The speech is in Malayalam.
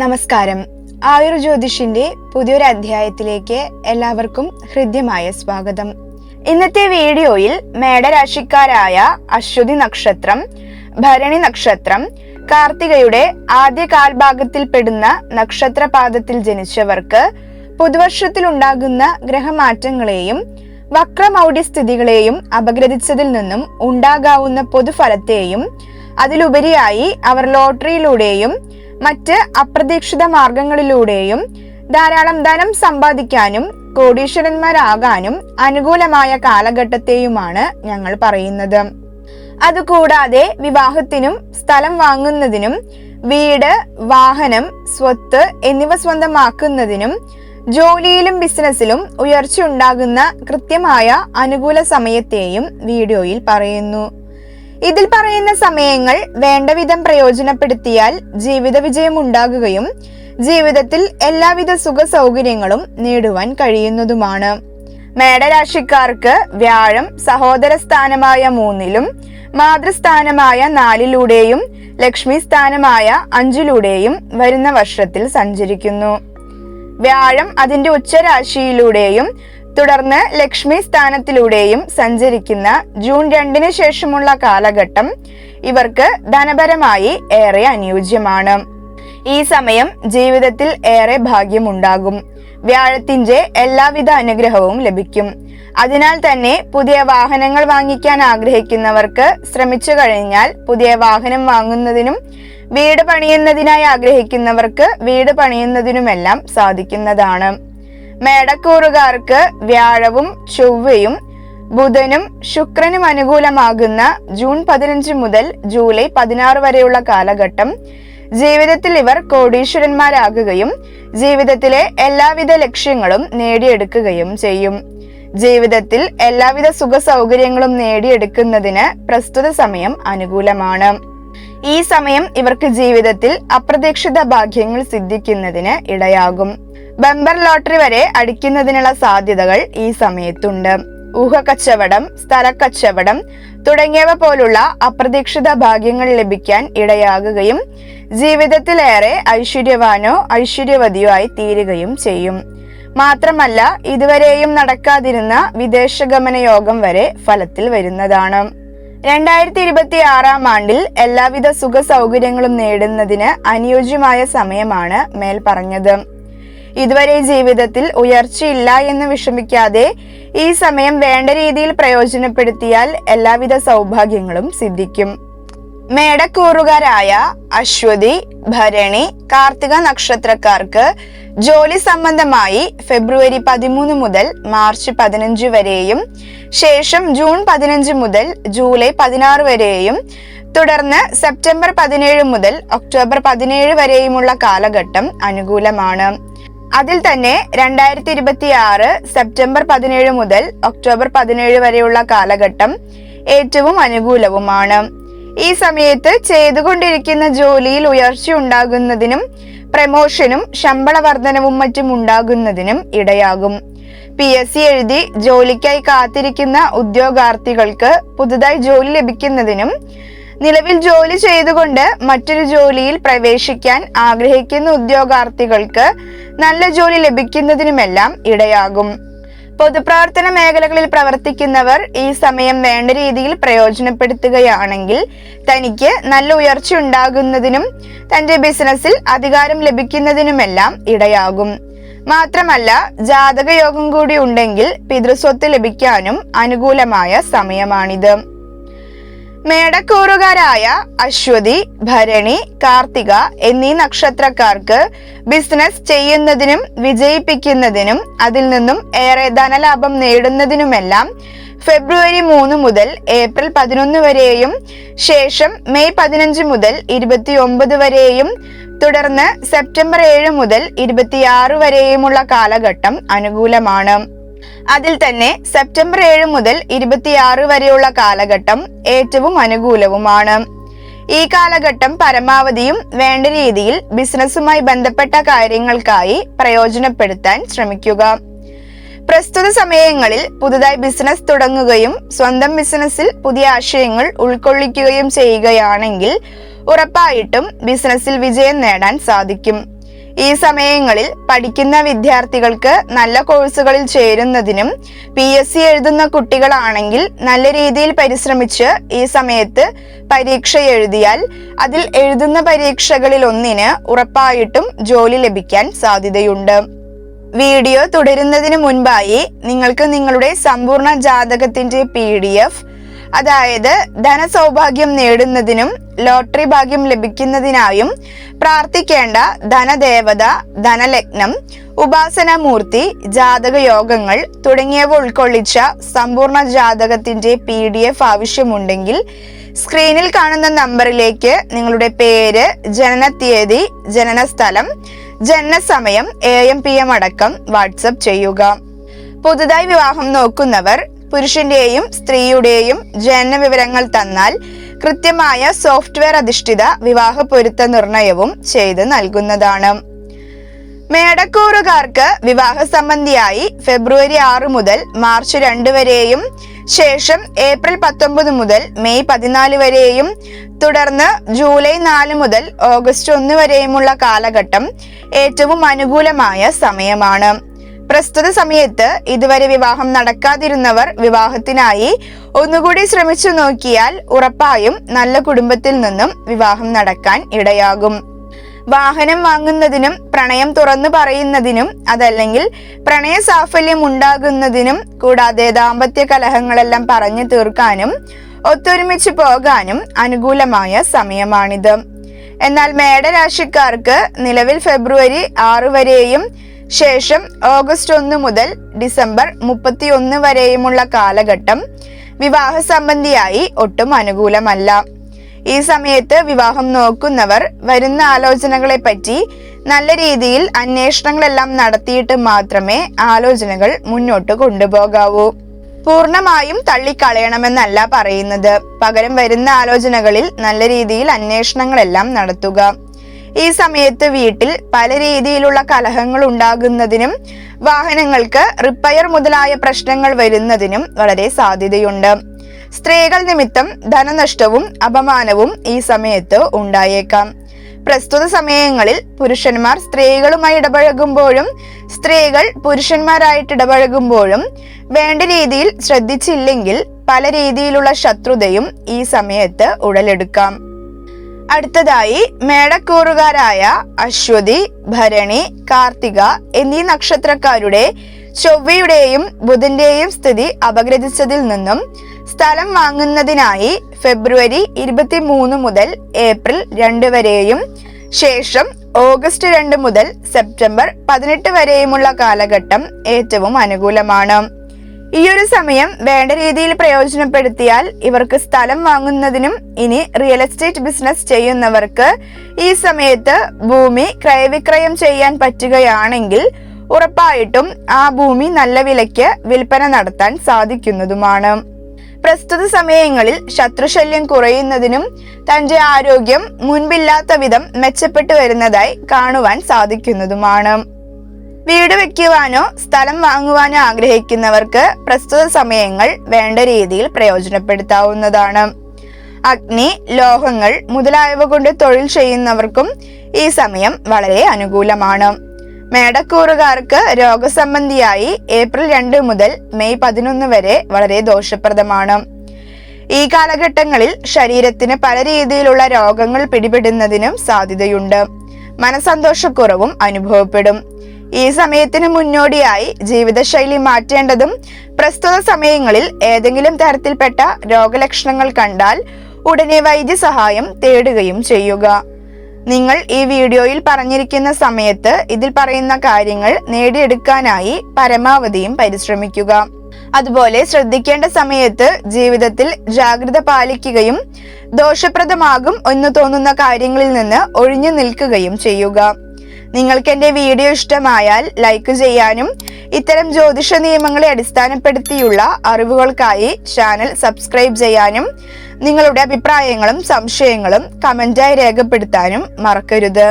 നമസ്കാരം. ആയുർജ്യോതിഷിന്റെ പുതിയൊരു അധ്യായത്തിലേക്ക് എല്ലാവർക്കും ഹൃദ്യമായ സ്വാഗതം. ഇന്നത്തെ വീഡിയോയിൽ മേടരാശിക്കാരായ അശ്വതി നക്ഷത്രം, ഭരണി നക്ഷത്രം, കാർത്തികയുടെ ആദ്യ കാൽഭാഗത്തിൽപ്പെടുന്ന നക്ഷത്രപാദത്തിൽ ജനിച്ചവർക്ക് പുതുവർഷത്തിൽ ഉണ്ടാകുന്ന ഗ്രഹമാറ്റങ്ങളെയും വക്രമൗഢ്യസ്ഥിതികളെയും അപഗ്രഥിച്ചതിൽ നിന്നും ഉണ്ടാകാവുന്ന പൊതുഫലത്തെയും അതിലുപരിയായി അവർ ലോട്ടറിയിലൂടെയും മറ്റ് അപ്രതീക്ഷിത മാർഗങ്ങളിലൂടെയും ധാരാളം ധനം സമ്പാദിക്കാനും കോടീശ്വരന്മാരാകാനും അനുകൂലമായ കാലഘട്ടത്തെയുമാണ് ഞങ്ങൾ പറയുന്നത്. അതുകൂടാതെ വിവാഹത്തിനും സ്ഥലം വാങ്ങുന്നതിനും വീട്, വാഹനം, സ്വത്ത് എന്നിവ സ്വന്തമാക്കുന്നതിനും ജോലിയിലും ബിസിനസ്സിലും ഉയർച്ച ഉണ്ടാകുന്ന കൃത്യമായ അനുകൂല സമയത്തെയും വീഡിയോയിൽ പറയുന്നു. ഇതിൽ പറയുന്ന സമയങ്ങൾ വേണ്ടവിധം പ്രയോജനപ്പെടുത്തിയാൽ ജീവിത വിജയം ഉണ്ടാകുകയും ജീവിതത്തിൽ എല്ലാവിധ സുഖ സൗകര്യങ്ങളും നേടുവാൻ കഴിയുന്നതുമാണ്. മേടരാശിക്കാർക്ക് വ്യാഴം സഹോദര സ്ഥാനമായ 3-ലും മാതൃസ്ഥാനമായ 4-ലൂടെയും ലക്ഷ്മി സ്ഥാനമായ 5-ലൂടെയും വരുന്ന വർഷത്തിൽ സഞ്ചരിക്കുന്നു. വ്യാഴം അതിന്റെ ഉച്ചരാശിയിലൂടെയും തുടർന്ന് ലക്ഷ്മി സ്ഥാനത്തിലൂടെയും സഞ്ചരിക്കുന്ന ജൂൺ 2 ശേഷമുള്ള കാലഘട്ടം ഇവർക്ക് ധനപരമായി ഏറെ അനുയോജ്യമാണ്. ഈ സമയം ജീവിതത്തിൽ ഏറെ ഭാഗ്യമുണ്ടാകും. വ്യാഴത്തിന്റെ എല്ലാവിധ അനുഗ്രഹവും ലഭിക്കും. അതിനാൽ തന്നെ പുതിയ വാഹനങ്ങൾ വാങ്ങിക്കാൻ ആഗ്രഹിക്കുന്നവർക്ക് ശ്രമിച്ചു കഴിഞ്ഞാൽ പുതിയ വാഹനം വാങ്ങുന്നതിനും വീട് പണിയുന്നതിനായി ആഗ്രഹിക്കുന്നവർക്ക് വീട് പണിയുന്നതിനുമെല്ലാം സാധിക്കുന്നതാണ്. മേടക്കൂറുകാർക്ക് വ്യാഴവും ചൊവ്വയും ബുധനും ശുക്രനും അനുകൂലമാകുന്ന ജൂൺ 15 മുതൽ ജൂലൈ 16 വരെയുള്ള കാലഘട്ടം ജീവിതത്തിൽ ഇവർ കോടീശ്വരന്മാരാകുകയും ജീവിതത്തിലെ എല്ലാവിധ ലക്ഷ്യങ്ങളും നേടിയെടുക്കുകയും ചെയ്യും. ജീവിതത്തിൽ എല്ലാവിധ സുഖ സൗകര്യങ്ങളും നേടിയെടുക്കുന്നതിന് പ്രസ്തുത സമയം അനുകൂലമാണ്. ഈ സമയം ഇവർക്ക് ജീവിതത്തിൽ അപ്രതീക്ഷിത ഭാഗ്യങ്ങൾ സിദ്ധിക്കുന്നതിന് ഇടയാകും. ബമ്പർ ലോട്ടറി വരെ അടിക്കുന്നതിനുള്ള സാധ്യതകൾ ഈ സമയത്തുണ്ട്. ഊഹക്കച്ചവടം, സ്ഥലക്കച്ചവടം തുടങ്ങിയവ പോലുള്ള അപ്രതീക്ഷിത ഭാഗ്യങ്ങൾ ലഭിക്കാൻ ഇടയാകുകയും ജീവിതത്തിലേറെ ഐശ്വര്യവാനോ ഐശ്വര്യവതിയോ ആയി തീരുകയും ചെയ്യും. മാത്രമല്ല ഇതുവരെയും നടക്കാതിരുന്ന വിദേശഗമന യോഗം വരെ ഫലത്തിൽ വരുന്നതാണ്. 2026 ആണ്ടിൽ എല്ലാവിധ സുഖ സൗകര്യങ്ങളും നേടുന്നതിന് അനുയോജ്യമായ സമയമാണ് മേൽ പറഞ്ഞത്. ഇതുവരെ ജീവിതത്തിൽ ഉയർച്ചയില്ല എന്ന് വിഷമിക്കാതെ ഈ സമയം വേണ്ട രീതിയിൽ പ്രയോജനപ്പെടുത്തിയാൽ എല്ലാവിധ സൗഭാഗ്യങ്ങളും സിദ്ധിക്കും. മേടക്കൂറുകാരായ അശ്വതി, ഭരണി, കാർത്തിക നക്ഷത്രക്കാർക്ക് ജോലി സംബന്ധമായി ഫെബ്രുവരി 13 മുതൽ മാർച്ച് 15 വരെയും ശേഷം ജൂൺ 15 മുതൽ ജൂലൈ 16 വരെയും തുടർന്ന് സെപ്റ്റംബർ 17 മുതൽ ഒക്ടോബർ 17 വരെയുമുള്ള കാലഘട്ടം അനുകൂലമാണ്. അതിൽ തന്നെ 2026 സെപ്റ്റംബർ 17 മുതൽ ഒക്ടോബർ 17 വരെയുള്ള കാലഘട്ടം ഏറ്റവും അനുകൂലവുമാണ്. ഈ സമയത്ത് ചെയ്തുകൊണ്ടിരിക്കുന്ന ജോലിയിൽ ഉയർച്ച ഉണ്ടാകുന്നതിനും പ്രമോഷനും ശമ്പള വർധനവും മറ്റും ഉണ്ടാകുന്നതിനും ഇടയാകും. PSC എഴുതി ജോലിക്കായി കാത്തിരിക്കുന്ന ഉദ്യോഗാർത്ഥികൾക്ക് പുതുതായി ജോലി ലഭിക്കുന്നതിനും നിലവിൽ ജോലി ചെയ്തുകൊണ്ട് മറ്റൊരു ജോലിയിൽ പ്രവേശിക്കാൻ ആഗ്രഹിക്കുന്ന ഉദ്യോഗാർത്ഥികൾക്ക് നല്ല ജോലി ലഭിക്കുന്നതിനുമെല്ലാം ഇടയാകും. പൊതുപ്രവർത്തന മേഖലകളിൽ പ്രവർത്തിക്കുന്നവർ ഈ സമയം വേണ്ട രീതിയിൽ പ്രയോജനപ്പെടുത്തുകയാണെങ്കിൽ തനിക്ക് നല്ല ഉയർച്ച ഉണ്ടാകുന്നതിനും തന്റെ ബിസിനസ്സിൽ അധികാരം ലഭിക്കുന്നതിനുമെല്ലാം ഇടയാകും. മാത്രമല്ല ജാതകയോഗം കൂടി ഉണ്ടെങ്കിൽ പിതൃസ്വത്ത് ലഭിക്കാനും അനുകൂലമായ സമയമാണിത്. മേടക്കൂറുകാരായ അശ്വതി, ഭരണി, കാർത്തിക എന്നീ നക്ഷത്രക്കാർക്ക് ബിസിനസ് ചെയ്യുന്നതിനും വിജയിപ്പിക്കുന്നതിനും അതിൽ നിന്നും ഏറെ ധനലാഭം നേടുന്നതിനുമെല്ലാം ഫെബ്രുവരി 3 മുതൽ ഏപ്രിൽ 11 വരെയും ശേഷം മെയ് 15 മുതൽ 29 വരെയും തുടർന്ന് സെപ്റ്റംബർ 7 മുതൽ 26 വരെയുമുള്ള കാലഘട്ടം അനുകൂലമാണ്. അതിൽ തന്നെ സെപ്റ്റംബർ 7 മുതൽ 26 വരെയുള്ള കാലഘട്ടം ഏറ്റവും അനുകൂലവുമാണ്. ഈ കാലഘട്ടം പരമാവധിയും വേണ്ട രീതിയിൽ ബിസിനസ്സുമായി ബന്ധപ്പെട്ട കാര്യങ്ങൾക്കായി പ്രയോജനപ്പെടുത്താൻ ശ്രമിക്കുക. പ്രസ്തുത സമയങ്ങളിൽ പുതുതായി ബിസിനസ് തുടങ്ങുകയും സ്വന്തം ബിസിനസ്സിൽ പുതിയ ആശയങ്ങൾ ഉൾക്കൊള്ളിക്കുകയും ചെയ്യുകയാണെങ്കിൽ ഉറപ്പായിട്ടും ബിസിനസ്സിൽ വിജയം നേടാൻ സാധിക്കും. ഈ സമയങ്ങളിൽ പഠിക്കുന്ന വിദ്യാർത്ഥികൾക്ക് നല്ല കോഴ്സുകളിൽ ചേരുന്നതിനും PSC എഴുതുന്ന കുട്ടികളാണെങ്കിൽ നല്ല രീതിയിൽ പരിശ്രമിച്ച് ഈ സമയത്ത് പരീക്ഷ എഴുതിയാൽ അതിൽ എഴുതുന്ന പരീക്ഷകളിൽ ഒന്നിന് ഉറപ്പായിട്ടും ജോലി ലഭിക്കാൻ സാധ്യതയുണ്ട്. വീഡിയോ തുടരുന്നതിന് മുൻപായി നിങ്ങൾക്ക് നിങ്ങളുടെ സമ്പൂർണ്ണ ജാതകത്തിന്റെ PDF, അതായത് ധനസൗഭാഗ്യം നേടുന്നതിനും ലോട്ടറി ഭാഗ്യം ലഭിക്കുന്നതിനായും പ്രാർത്ഥിക്കേണ്ട ധനദേവത, ധനലഗ്നം, ഉപാസനാമൂർത്തി, ജാതക യോഗങ്ങൾ തുടങ്ങിയവ ഉൾക്കൊള്ളിച്ച സമ്പൂർണ്ണ ജാതകത്തിന്റെ PDF ആവശ്യമുണ്ടെങ്കിൽ സ്ക്രീനിൽ കാണുന്ന നമ്പറിലേക്ക് നിങ്ങളുടെ പേര്, ജനനത്തീയതി, ജനനസ്ഥലം, ജനനസമയം, AM PM അടക്കം വാട്സപ്പ് ചെയ്യുക. പുതുതായി വിവാഹം നോക്കുന്നവർ പുരുഷന്റെയും സ്ത്രീയുടെയും ജനന വിവരങ്ങൾ തന്നാൽ കൃത്യമായ സോഫ്റ്റ്വെയർ അധിഷ്ഠിത വിവാഹ പൊരുത്ത നിർണയവും ചെയ്ത് നൽകുന്നതാണ്. മേടക്കൂറുകാർക്ക് വിവാഹ സംബന്ധിയായി ഫെബ്രുവരി 6 മുതൽ മാർച്ച് 2 വരെയും ശേഷം ഏപ്രിൽ 19 മുതൽ മെയ് 14 വരെയും തുടർന്ന് ജൂലൈ 4 മുതൽ ഓഗസ്റ്റ് 1 വരെയുമുള്ള കാലഘട്ടം ഏറ്റവും അനുകൂലമായ സമയമാണ്. പ്രസ്തുത സമയത്ത് ഇതുവരെ വിവാഹം നടക്കാതിരുന്നവർ വിവാഹത്തിനായി ഒന്നുകൂടി ശ്രമിച്ചു നോക്കിയാൽ ഉറപ്പായും നല്ല കുടുംബത്തിൽ നിന്നും വിവാഹം നടക്കാൻ ഇടയാകും. വാഹനം വാങ്ങുന്നതിനും പ്രണയം തുറന്നു പറയുന്നതിനും അതല്ലെങ്കിൽ പ്രണയ സാഫല്യം ഉണ്ടാകുന്നതിനും കൂടാതെ ദാമ്പത്യ കലഹങ്ങളെല്ലാം പറഞ്ഞു തീർക്കാനും ഒത്തൊരുമിച്ച് പോകാനും അനുകൂലമായ സമയമാണിത്. എന്നാൽ മേടരാശിക്കാർക്ക് നിലവിൽ ഫെബ്രുവരി 6 വരെയും ശേഷം ഓഗസ്റ്റ് 1 മുതൽ ഡിസംബർ 31 വരെയുമുള്ള കാലഘട്ടം വിവാഹ സംബന്ധിയായി ഒട്ടും അനുകൂലമല്ല. ഈ സമയത്ത് വിവാഹം നോക്കുന്നവർ വരുന്ന ആലോചനകളെ പറ്റി നല്ല രീതിയിൽ അന്വേഷണങ്ങളെല്ലാം നടത്തിയിട്ട് മാത്രമേ ആലോചനകൾ മുന്നോട്ട് കൊണ്ടുപോകാവൂ. പൂർണ്ണമായും തള്ളിക്കളയണമെന്നല്ല പറയുന്നത്, പകരം വരുന്ന ആലോചനകളിൽ നല്ല രീതിയിൽ അന്വേഷണങ്ങളെല്ലാം നടത്തുക. ഈ സമയത്ത് വീട്ടിൽ പല രീതിയിലുള്ള കലഹങ്ങൾ ഉണ്ടാകുന്നതിനും വാഹനങ്ങൾക്ക് റിപ്പയർ മുതലായ പ്രശ്നങ്ങൾ വരുന്നതിനും വളരെ സാധ്യതയുണ്ട്. സ്ത്രീകൾ നിമിത്തം ധനനഷ്ടവും അപമാനവും ഈ സമയത്ത് ഉണ്ടായേക്കാം. പ്രസ്തുത സമയങ്ങളിൽ പുരുഷന്മാർ സ്ത്രീകളുമായി ഇടപഴകുമ്പോഴും സ്ത്രീകൾ പുരുഷന്മാരായിട്ട് ഇടപഴകുമ്പോഴും വേണ്ട രീതിയിൽ ശ്രദ്ധിച്ചില്ലെങ്കിൽ പല രീതിയിലുള്ള ശത്രുതയും ഈ സമയത്ത് ഉടലെടുക്കാം. അടുത്തതായി മേടക്കൂറുകാരായ അശ്വതി, ഭരണി, കാർത്തിക എന്നീ നക്ഷത്രക്കാരുടെ ചൊവ്വയുടെയും ബുധന്റെയും സ്ഥിതി അപഗ്രഥിച്ചതിൽ നിന്നും സ്ഥലം വാങ്ങുന്നതിനായി ഫെബ്രുവരി 23 മുതൽ ഏപ്രിൽ 2 വരെയും ശേഷം ഓഗസ്റ്റ് 2 മുതൽ സെപ്റ്റംബർ 18 വരെയുമുള്ള കാലഘട്ടം ഏറ്റവും അനുകൂലമാണ്. ഈയൊരു സമയം വേണ്ട രീതിയിൽ പ്രയോജനപ്പെടുത്തിയാൽ ഇവർക്ക് സ്ഥലം വാങ്ങുന്നതിനും ഇനി റിയൽ എസ്റ്റേറ്റ് ബിസിനസ് ചെയ്യുന്നവർക്ക് ഈ സമയത്ത് ഭൂമി ക്രയവിക്രയം ചെയ്യാൻ പറ്റുകയാണെങ്കിൽ ഉറപ്പായിട്ടും ആ ഭൂമി നല്ല വിലയ്ക്ക് വിൽപ്പന നടത്താൻ സാധിക്കുന്നതുമാണ്. പ്രസ്തുത സമയങ്ങളിൽ ശത്രുശല്യം കുറയുന്നതിനും തന്റെ ആരോഗ്യം മുൻപില്ലാത്ത വിധം മെച്ചപ്പെട്ടു വരുന്നതായി കാണുവാൻ സാധിക്കുന്നതുമാണ്. വീട് വെക്കുവാനോ സ്ഥലം വാങ്ങുവാനോ ആഗ്രഹിക്കുന്നവർക്ക് പ്രസ്തുത സമയങ്ങൾ വേണ്ട രീതിയിൽ പ്രയോജനപ്പെടുത്താവുന്നതാണ്. അഗ്നി, ലോഹങ്ങൾ മുതലായവ കൊണ്ട് തൊഴിൽ ചെയ്യുന്നവർക്കും ഈ സമയം വളരെ അനുകൂലമാണ്. മേടക്കൂറുകാർക്ക് രോഗസംബന്ധിയായി ഏപ്രിൽ 2 മുതൽ മെയ് 11 വരെ വളരെ ദോഷപ്രദമാണ്. ഈ കാലഘട്ടങ്ങളിൽ ശരീരത്തിന് പല രീതിയിലുള്ള രോഗങ്ങൾ പിടിപെടുന്നതിനും സാധ്യതയുണ്ട്. മനസന്തോഷക്കുറവും അനുഭവപ്പെടും. ഈ സമയത്തിന് മുന്നോടിയായി ജീവിതശൈലി മാറ്റേണ്ടതും പ്രസ്തുത സമയങ്ങളിൽ ഏതെങ്കിലും തരത്തിൽപ്പെട്ട രോഗലക്ഷണങ്ങൾ കണ്ടാൽ ഉടനെ വൈദ്യസഹായം തേടുകയും ചെയ്യുക. നിങ്ങൾ ഈ വീഡിയോയിൽ പറഞ്ഞിരിക്കുന്ന സമയത്ത് ഇതിൽ പറയുന്ന കാര്യങ്ങൾ നേടിയെടുക്കാനായി പരമാവധിയും പരിശ്രമിക്കുക. അതുപോലെ ശ്രദ്ധിക്കേണ്ട സമയത്ത് ജീവിതത്തിൽ ജാഗ്രത പാലിക്കുകയും ദോഷപ്രദമാകും എന്ന് തോന്നുന്ന കാര്യങ്ങളിൽ നിന്ന് ഒഴിഞ്ഞു നിൽക്കുകയും ചെയ്യുക. നിങ്ങൾക്ക് എൻ്റെ വീഡിയോ ഇഷ്ടമായാൽ ലൈക്ക് ചെയ്യാനും ഇത്തരം ജ്യോതിഷ നിയമങ്ങളെ അടിസ്ഥാനപ്പെടുത്തിയുള്ള അറിവുകൾക്കായി ചാനൽ സബ്സ്ക്രൈബ് ചെയ്യാനും നിങ്ങളുടെ അഭിപ്രായങ്ങളും സംശയങ്ങളും കമന്റായി രേഖപ്പെടുത്താനും മറക്കരുത്.